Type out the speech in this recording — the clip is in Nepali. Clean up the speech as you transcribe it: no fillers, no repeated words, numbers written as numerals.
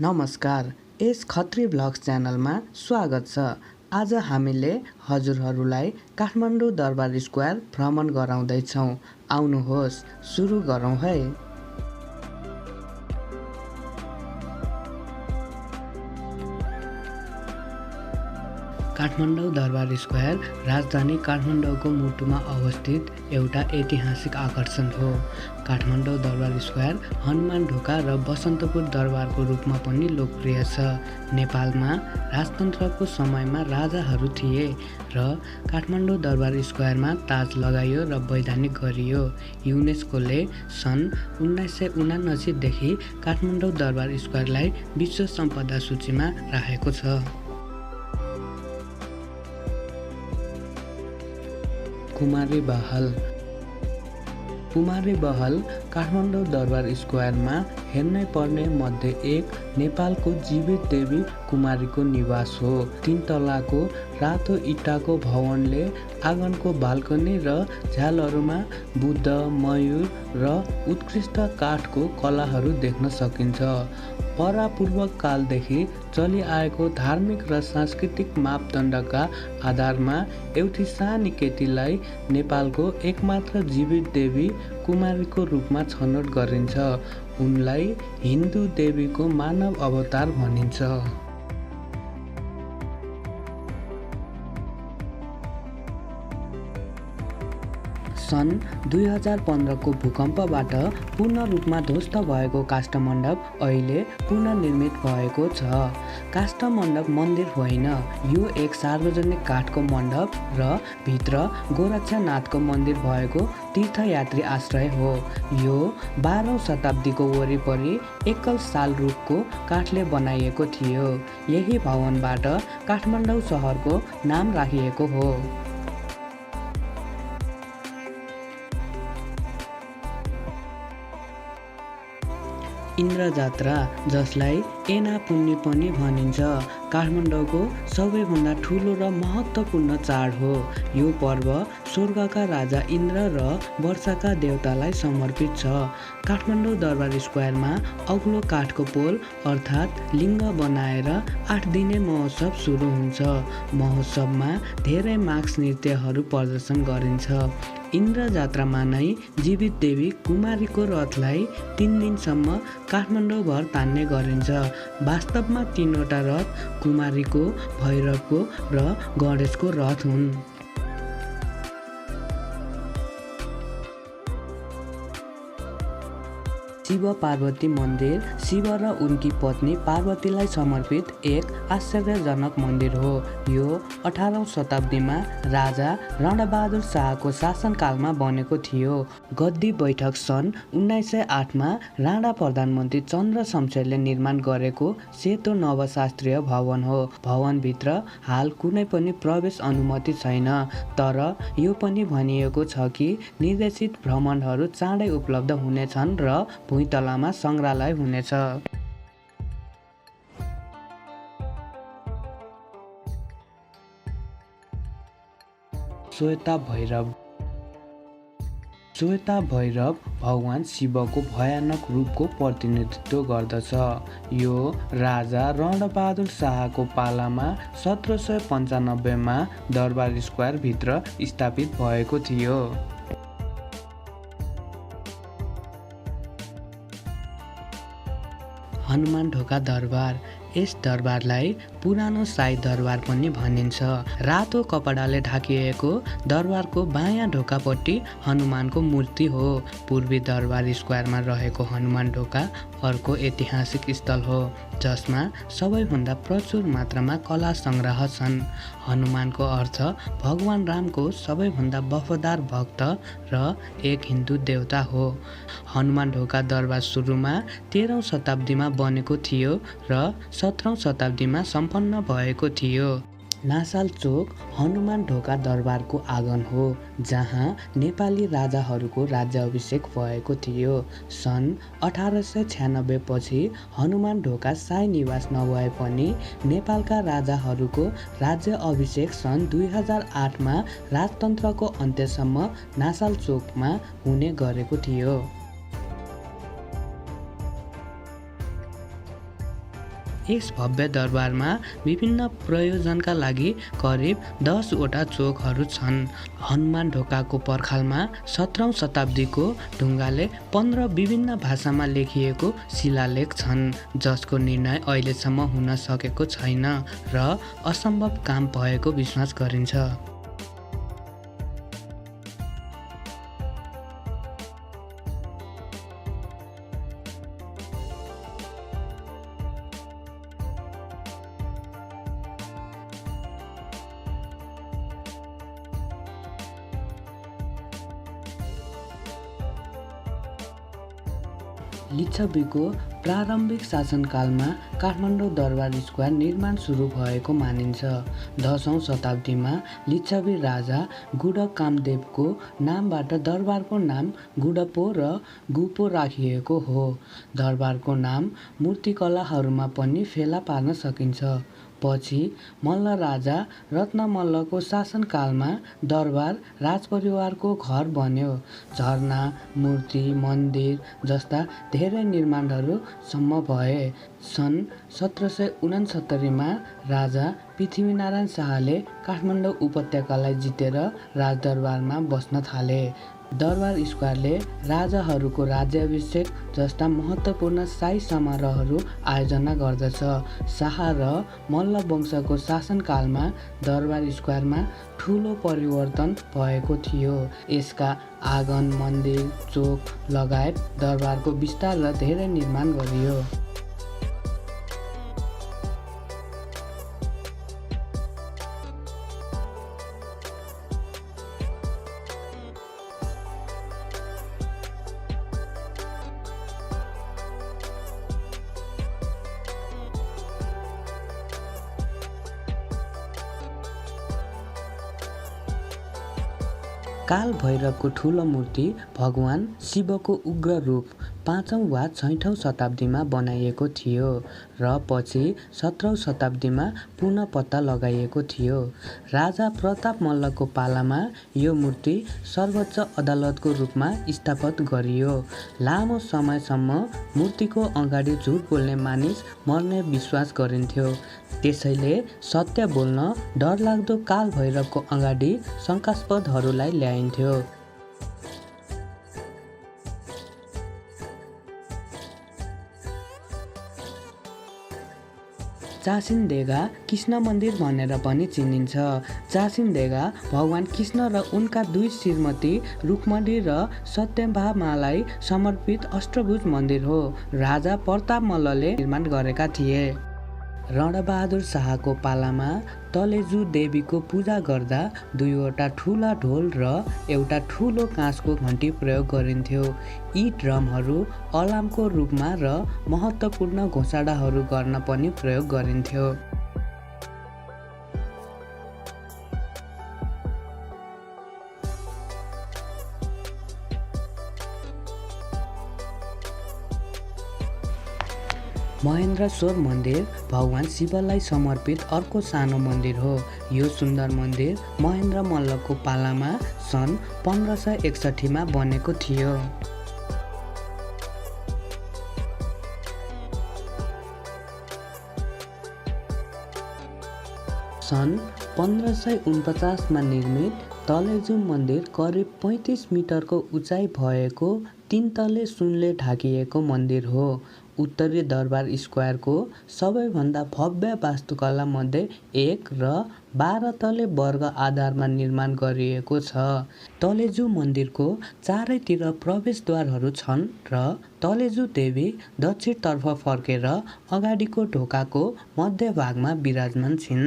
नमस्कार। यस खत्री ब्लग्स च्यानलमा स्वागत छ। आज हामीले हजुरहरूलाई काठमाडौँ दरबार स्क्वायर भ्रमण गराउँदैछौँ। आउनुहोस् सुरु गरौँ है। काठमाडौँ दरबार स्क्वायर राजधानी काठमाडौँको मुटुमा अवस्थित एउटा ऐतिहासिक आकर्षण हो। काठमाडौँ दरबार स्क्वायर हनुमान ढोका र बसन्तपुर दरबारको रूपमा पनि लोकप्रिय छ। नेपालमा राजतन्त्रको समयमा राजाहरू थिए र काठमाडौँ दरबार स्क्वायरमा ताज लगाइयो र वैधानिक गरियो। युनेस्कोले सन् 1979 देखि काठमाडौँ दरबार स्क्वायरलाई विश्व सम्पदा सूचीमा राखेको छ। कुमारी बहल काठमाडौँ दरबार स्क्वायरमा हेर्नै पर्ने मध्ये एक नेपालको जीवित देवी कुमारीको निवास हो। 3 तलाको रातो इँटाको भवनले आँगनको बाल्कनी र झ्यालहरूमा बुद्ध, मयूर र उत्कृष्ट काठको कलाहरू देख्न सकिन्छ। परापूर्व कालदेखि चलिआएको धार्मिक र सांस्कृतिक मापदण्डका आधारमा एउटी सानी केटीलाई नेपालको एकमात्र जीवित देवी कुमारीको रूपमा छनौट गरिन्छ। उनलाई हिन्दू देवीको मानव अवतार भनिन्छ। सन् 2015 को भूकम्पबाट पूर्ण रूपमा ध्वस्त भएको काष्ठमण्डप अहिले पुनर्निर्मित भएको छ। काष्ठमण्डप मन्दिर होइन, यो एक सार्वजनिक काठको मण्डप र भित्र गोरक्षनाथको मन्दिर भएको तीर्थयात्री आश्रय हो। यो 12औं शताब्दीको वरिपरि एकल साल रुखको काठले बनाइएको थियो। यही भवनबाट काठमाडौँ सहरको नाम राखिएको हो। इन्द्रजात्रा, जसलाई एनापुन्नी पनि भनिन्छ, काठमाडौँको सबैभन्दा ठुलो र महत्त्वपूर्ण चाड हो। यो पर्व स्वर्गका राजा इन्द्र र वर्षाका देवतालाई समर्पित छ। काठमाडौँ दरबार स्क्वायरमा अग्लो काठको पोल अर्थात् लिङ्ग बनाएर 8 दिने महोत्सव सुरु हुन्छ। महोत्सवमा धेरै मार्क्स नृत्यहरू प्रदर्शन गरिन्छ। इन्द्रजात्रामा नै जीवित देवी कुमारीको रथलाई 3 दिनसम्म काठमाडौँभर तान्ने गरिन्छ। वास्तवमा 3वटा रथ कुमारीको, भैरवको र गणेशको रथ हुन्। शिव पार्वती मन्दिर शिव र उनकी पत्नी पार्वतीलाई समर्पित एक आश्चर्यजनक मन्दिर हो। यो 18औं शताब्दीमा राजा रणबहादुर शाहको शासनकालमा बनेको थियो। गद्दी बैठक सन् 1908 मा राणा प्रधानमन्त्री चन्द्र शमशेरले निर्माण गरेको सेतो नवशास्त्रीय भवन हो। भवनभित्र हाल कुनै पनि प्रवेश अनुमति छैन, तर यो पनि भनिएको छ कि निर्देशित भ्रमणहरू चाँडै उपलब्ध हुनेछन् र भुइँतलामा सङ्ग्रहालय हुनेछ। श्वेता भैरव भगवान शिवको भयानक रूपको प्रतिनिधित्व गर्दछ। यो राजा रणबहादुर शाहको पालामा 1795 मा दरबार स्क्वायर भित्र स्थापित भएको थियो। हनुमान ढोका दरबार, यस दरबारलाई पुरानो शाही दरबार पनि भनिन्छ। रातो कपडाले ढाकिएको दरबारको बायाँ ढोकापट्टि हनुमानको मूर्ति हो। पूर्वी दरबार स्क्वायरमा रहेको हनुमान ढोका अर्को ऐतिहासिक स्थल हो, जसमा सबैभन्दा प्रचुर मात्रामा कला सङ्ग्रह छन्। हनुमानको अर्थ भगवान रामको सबैभन्दा वफादार भक्त र एक हिन्दू देवता हो। हनुमान ढोका दरबार सुरुमा 13औं शताब्दीमा बनेको थियो र 17औं शताब्दीमा सम्पन्न भएको थियो। नासाल चोक हनुमान ढोका दरबारको आँगन हो, जहाँ नेपाली राजाहरूको राज्याभिषेक भएको थियो। सन् 1896 पछि हनुमान ढोका शाही निवास नभए पनि नेपालका राजाहरूको राज्य अभिषेक सन् 2008 मा राजतन्त्रको अन्त्यसम्म नासाल चोकमा हुने गरेको थियो। यस भव्य दरबारमा विभिन्न प्रयोजनका लागि करिब 10 वटा चोकहरू छन्। हनुमान ढोकाको पर्खालमा 17औं शताब्दीको ढुङ्गाले 15 विभिन्न भाषामा लेखिएको शिलालेख छन्, जसको निर्णय अहिलेसम्म हुन सकेको छैन र असम्भव काम भएको विश्वास गरिन्छ। लिच्छवीको प्रारम्भिक शासनकालमा काठमाडौँ दरबार स्क्वायर निर्माण सुरु भएको मानिन्छ। 10औं शताब्दीमा लिच्छवी राजा गुडक कामदेवको नामबाट दरबारको नाम गुडपो र गुपो राखिएको हो। दरबारको नाम मूर्तिकलाहरूमा पनि फेला पार्न सकिन्छ। पछि मल्ल राजा रत्नमल्लको शासनकालमा दरबार राजपरिवारको घर बन्यो। झरना, मूर्ति, मन्दिर जस्ता धेरै निर्माणहरू सम्म भए। सन् 1769 मा राजा पृथ्वीनारायण शाहले काठमाडौँ उपत्यकालाई जितेर राजदरबारमा बस्न थाले। दरबार स्क्वायरले राजाहरूको राज्याभिषेक जस्ता महत्त्वपूर्ण शाही समारोहहरू आयोजना गर्दछ। शाह र मल्ल वंशको शासनकालमा दरबार स्क्वायरमा ठुलो परिवर्तन भएको थियो। यसका आँगन, मन्दिर, चोक लगायत दरबारको विस्तार र धेरै निर्माण गरियो। काल भैरवको ठुलो मूर्ति भगवान शिवको उग्र रूप 5औं वा 6औं शताब्दीमा बनाइएको थियो र पछि 17औं शताब्दीमा पुनः पत्ता लगाइएको थियो। राजा प्रताप मल्लको पालामा यो मूर्ति सर्वोच्च अदालतको रूपमा स्थापित गरियो। लामो समयसम्म मूर्तिको अगाडि झुट बोल्ने मानिस मर्ने विश्वास गरिन्थ्यो। त्यसैले सत्य बोल्न डरलाग्दो काल भैरवको अगाडि शङ्कास्पदहरूलाई ल्याइन्थ्यो। चासिन्देगा कृष्ण मन्दिर भनेर पनि चिनिन्छ। चासिन्देगा भगवान कृष्ण र उनका दुई श्रीमती रुक्मणी र सत्यभामालाई समर्पित अष्टभुज मन्दिर हो। राजा प्रताप मल्लले निर्माण गरेका थिए। रणबहादुर शाहको पालामा तलेजु देवीको पूजा गर्दा 2वटा ठुला ढोल र एउटा ठुलो काँसको घन्टी प्रयोग गरिन्थ्यो। यी ड्रमहरू अलार्मको रूपमा र महत्त्वपूर्ण घोषणाहरू गर्न पनि प्रयोग गरिन्थ्यो। महेन्द्रेश्वर मन्दिर भगवान शिवलाई समर्पित अर्को सानो मन्दिर हो। यो सुन्दर मन्दिर महेन्द्र मल्लको पालामा सन् 1561 मा बनेको थियो। सन् 1549 मा निर्मित तलेजु मन्दिर करिब 35 मिटरको उचाइ भएको 3 तले सुनले ढाकिएको मन्दिर हो। उत्तरी दरबार स्क्वायरको सबैभन्दा भव्य वास्तुकला मध्ये एक र 12 तले वर्ग आधारमा निर्माण गरिएको छ। तलेजु मन्दिरको चारैतिर प्रवेशद्वारहरू छन् र तलेजु देवी दक्षिणतर्फ फर्केर अगाडिको ढोकाको मध्यभागमा विराजमान छिन्।